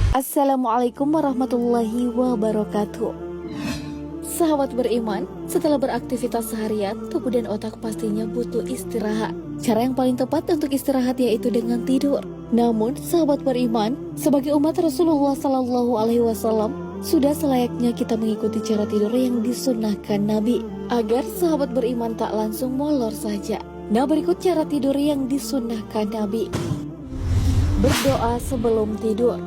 Assalamualaikum warahmatullahi wabarakatuh. Sahabat beriman, setelah beraktivitas seharian, tubuh dan otak pastinya butuh istirahat. Cara yang paling tepat untuk istirahat yaitu dengan tidur. Namun, sahabat beriman, sebagai umat Rasulullah SAW, sudah selayaknya kita mengikuti cara tidur yang disunnahkan Nabi, agar sahabat beriman tak langsung molor saja. Nah, berikut cara tidur yang disunnahkan Nabi. Berdoa sebelum tidur.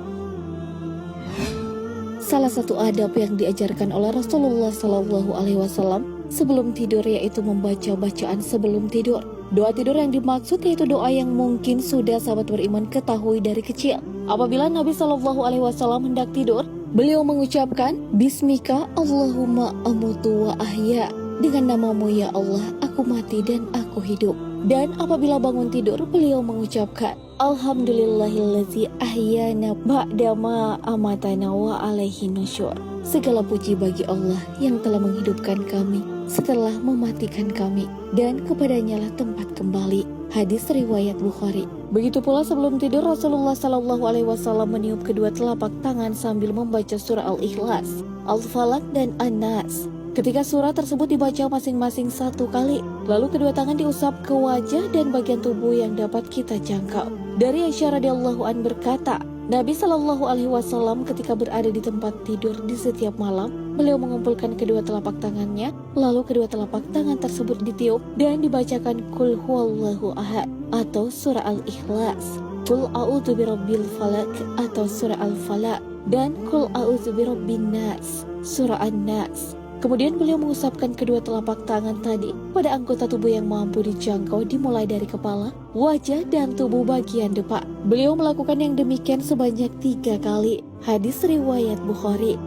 Salah satu adab yang diajarkan oleh Rasulullah SAW sebelum tidur yaitu membaca bacaan sebelum tidur. Doa tidur yang dimaksud yaitu doa yang mungkin sudah sahabat beriman ketahui dari kecil. Apabila Nabi SAW hendak tidur, beliau mengucapkan, Bismika Allahumma amutu wa ahya. Dengan namamu ya Allah, aku mati dan aku hidup. Dan apabila bangun tidur, beliau mengucapkan, Alhamdulillahillazi ahyana ba'dama amatana wa alaihi nusyur. Segala puji bagi Allah yang telah menghidupkan kami setelah mematikan kami, dan kepadanya lah tempat kembali. Hadis riwayat Bukhari. Begitu pula sebelum tidur, Rasulullah SAW meniup kedua telapak tangan sambil membaca surah Al-Ikhlas, Al-Falaq dan An-Nas. Ketika surah tersebut dibaca masing-masing satu kali, lalu kedua tangan diusap ke wajah dan bagian tubuh yang dapat kita jangkau. Dari Aisyah radhiyallahu an berkata, Nabi SAW ketika berada di tempat tidur di setiap malam, beliau mengumpulkan kedua telapak tangannya, lalu kedua telapak tangan tersebut ditiup dan dibacakan Qul huwallahu ahad atau surah Al-Ikhlas, Qul a'udzu birabbil falaq atau surah Al-Falaq, dan Qul a'udzu birabbin nas, surah An-Nas. Kemudian beliau mengusapkan kedua telapak tangan tadi pada anggota tubuh yang mampu dijangkau dimulai dari kepala, wajah, dan tubuh bagian depan. Beliau melakukan yang demikian sebanyak 3 kali. Hadis riwayat Bukhari.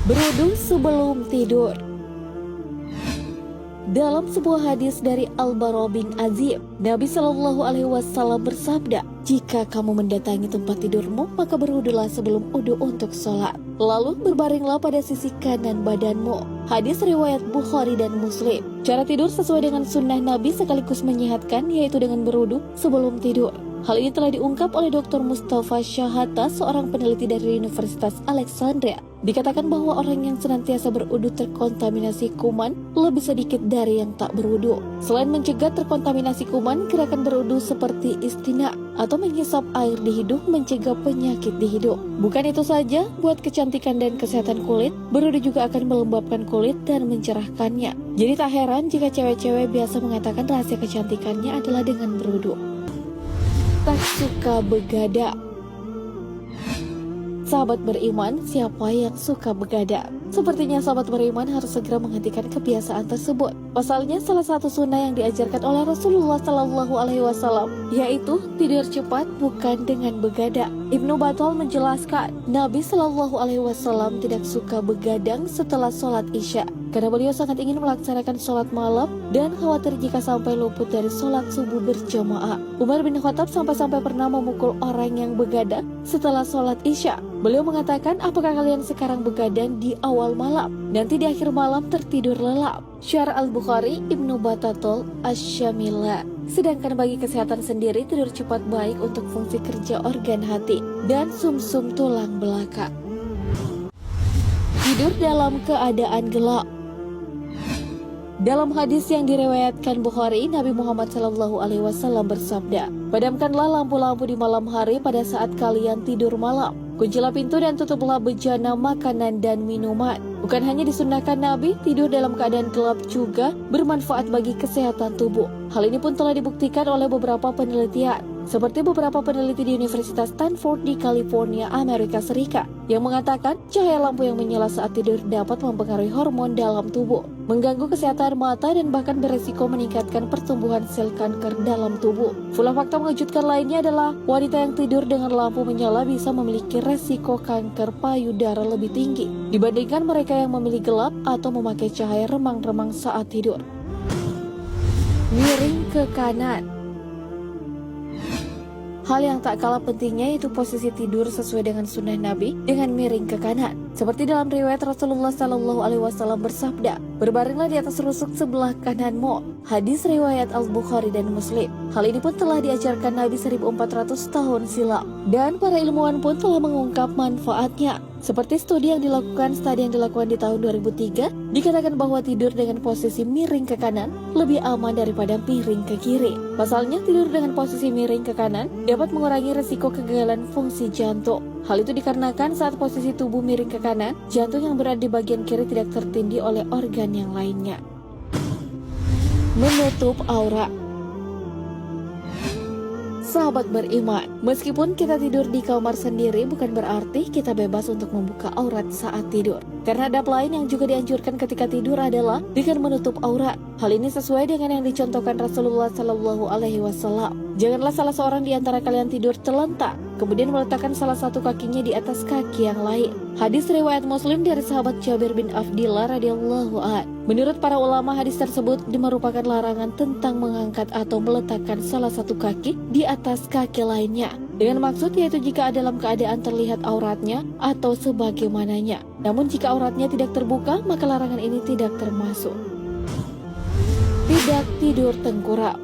Berwudu sebelum tidur. Dalam sebuah hadis dari Al-Bara bin Azib, Nabi SAW bersabda, jika kamu mendatangi tempat tidurmu, maka berwudulah sebelum wudu untuk sholat. Lalu berbaringlah pada sisi kanan badanmu. Hadis riwayat Bukhari dan Muslim. Cara tidur sesuai dengan sunnah Nabi sekaligus menyehatkan, yaitu dengan berwudu sebelum tidur. Hal ini telah diungkap oleh Dr. Mustafa Syahata, seorang peneliti dari Universitas Alexandria. Dikatakan bahwa orang yang senantiasa berwudu terkontaminasi kuman lebih sedikit dari yang tak berwudu. Selain mencegah terkontaminasi kuman, gerakan berwudu seperti istina atau menghisap air di hidung mencegah penyakit di hidung. Bukan itu saja, buat kecantikan dan kesehatan kulit, berwudu juga akan melembabkan kulit dan mencerahkannya. Jadi tak heran jika cewek-cewek biasa mengatakan rahasia kecantikannya adalah dengan berwudu. Tak suka begadang. Sahabat beriman, siapa yang suka begadang? Sepertinya sahabat beriman harus segera menghentikan kebiasaan tersebut. Pasalnya salah satu sunnah yang diajarkan oleh Rasulullah SAW yaitu tidur cepat bukan dengan begadang. Ibnu Battal menjelaskan, Nabi SAW tidak suka begadang setelah sholat Isya karena beliau sangat ingin melaksanakan sholat malam dan khawatir jika sampai luput dari sholat subuh berjamaah. Umar bin Khattab sampai-sampai pernah memukul orang yang begadang setelah sholat Isya. Beliau mengatakan, apakah kalian sekarang begadang di awal malam, nanti di akhir malam tertidur lelap. Syarah Al-Bukhari, Ibnu Battal Asy-Syamila. Sedangkan bagi kesehatan sendiri, tidur cepat baik untuk fungsi kerja organ hati dan sumsum tulang belakang. Tidur dalam keadaan gelap. Dalam hadis yang diriwayatkan Bukhari, Nabi Muhammad SAW bersabda, padamkanlah lampu-lampu di malam hari pada saat kalian tidur malam. Kuncilah pintu dan tutuplah bejana makanan dan minuman. Bukan hanya disunnahkan Nabi, tidur dalam keadaan gelap juga bermanfaat bagi kesehatan tubuh. Hal ini pun telah dibuktikan oleh beberapa penelitian, seperti beberapa peneliti di Universitas Stanford di California, Amerika Serikat, yang mengatakan cahaya lampu yang menyala saat tidur dapat mempengaruhi hormon dalam tubuh, mengganggu kesehatan mata, dan bahkan beresiko meningkatkan pertumbuhan sel kanker dalam tubuh. Pula fakta mengejutkan lainnya adalah wanita yang tidur dengan lampu menyala bisa memiliki resiko kanker payudara lebih tinggi dibandingkan mereka yang memilih gelap atau memakai cahaya remang-remang saat tidur. Miring ke kanan. Hal yang tak kalah pentingnya yaitu posisi tidur sesuai dengan sunnah Nabi dengan miring ke kanan. Seperti dalam riwayat Rasulullah SAW bersabda, "Berbaringlah di atas rusuk sebelah kananmu." Hadis riwayat Al-Bukhari dan Muslim. Hal ini pun telah diajarkan Nabi 1400 tahun silam, dan para ilmuwan pun telah mengungkap manfaatnya. Seperti studi yang dilakukan di tahun 2003, dikatakan bahwa tidur dengan posisi miring ke kanan lebih aman daripada miring ke kiri. Pasalnya, tidur dengan posisi miring ke kanan dapat mengurangi resiko kegagalan fungsi jantung. Hal itu dikarenakan saat posisi tubuh miring ke kanan, jantung yang berada di bagian kiri tidak tertindih oleh organ yang lainnya. Menutup aurat. Sahabat beriman, meskipun kita tidur di kamar sendiri bukan berarti kita bebas untuk membuka aurat saat tidur. Karena adab lain yang juga dianjurkan ketika tidur adalah dengan menutup aurat. Hal ini sesuai dengan yang dicontohkan Rasulullah SAW. Janganlah salah seorang di antara kalian tidur terlentak, kemudian meletakkan salah satu kakinya di atas kaki yang lain. Hadis riwayat Muslim dari sahabat Jabir bin Abdillah radhiyallahu anhu. Menurut para ulama, hadis tersebut merupakan larangan tentang mengangkat atau meletakkan salah satu kaki di atas kaki lainnya, dengan maksud yaitu jika dalam keadaan terlihat auratnya atau sebagaimananya. Namun jika auratnya tidak terbuka, maka larangan ini tidak termasuk. Tidak tidur tengkurap.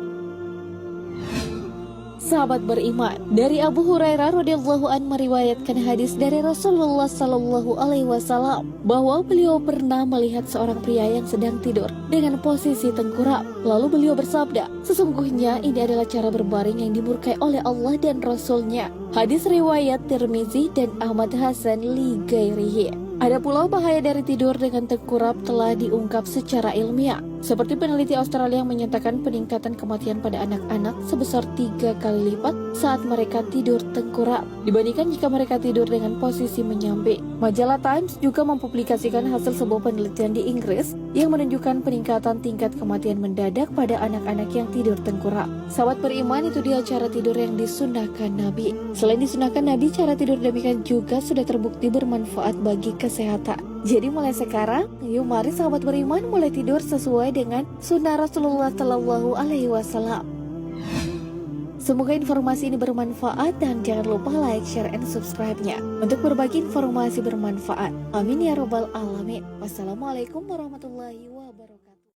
Sahabat beriman, dari Abu Hurairah radhiyallahu anhu meriwayatkan hadis dari Rasulullah SAW bahwa beliau pernah melihat seorang pria yang sedang tidur dengan posisi tengkurap. Lalu beliau bersabda, "Sesungguhnya ini adalah cara berbaring yang dimurkai oleh Allah dan Rasul-Nya." Hadis riwayat Tirmizi dan Ahmad Hasan li ghairihi. Ada pula bahaya dari tidur dengan tengkurap telah diungkap secara ilmiah. Seperti peneliti Australia yang menyatakan peningkatan kematian pada anak-anak sebesar 3 kali lipat saat mereka tidur tengkurap dibandingkan jika mereka tidur dengan posisi menyambi. Majalah Times juga mempublikasikan hasil sebuah penelitian di Inggris yang menunjukkan peningkatan tingkat kematian mendadak pada anak-anak yang tidur tengkurap. Sahabat beriman, itu dia cara tidur yang disunahkan Nabi. Selain disunahkan Nabi, cara tidur demikian juga sudah terbukti bermanfaat bagi kesehatan. Jadi mulai sekarang, yuk mari sahabat beriman mulai tidur sesuai dengan sunnah Rasulullah SAW. Semoga informasi ini bermanfaat dan jangan lupa like, share, and subscribe-nya untuk berbagi informasi bermanfaat. Amin ya robbal alamin. Wassalamualaikum warahmatullahi wabarakatuh.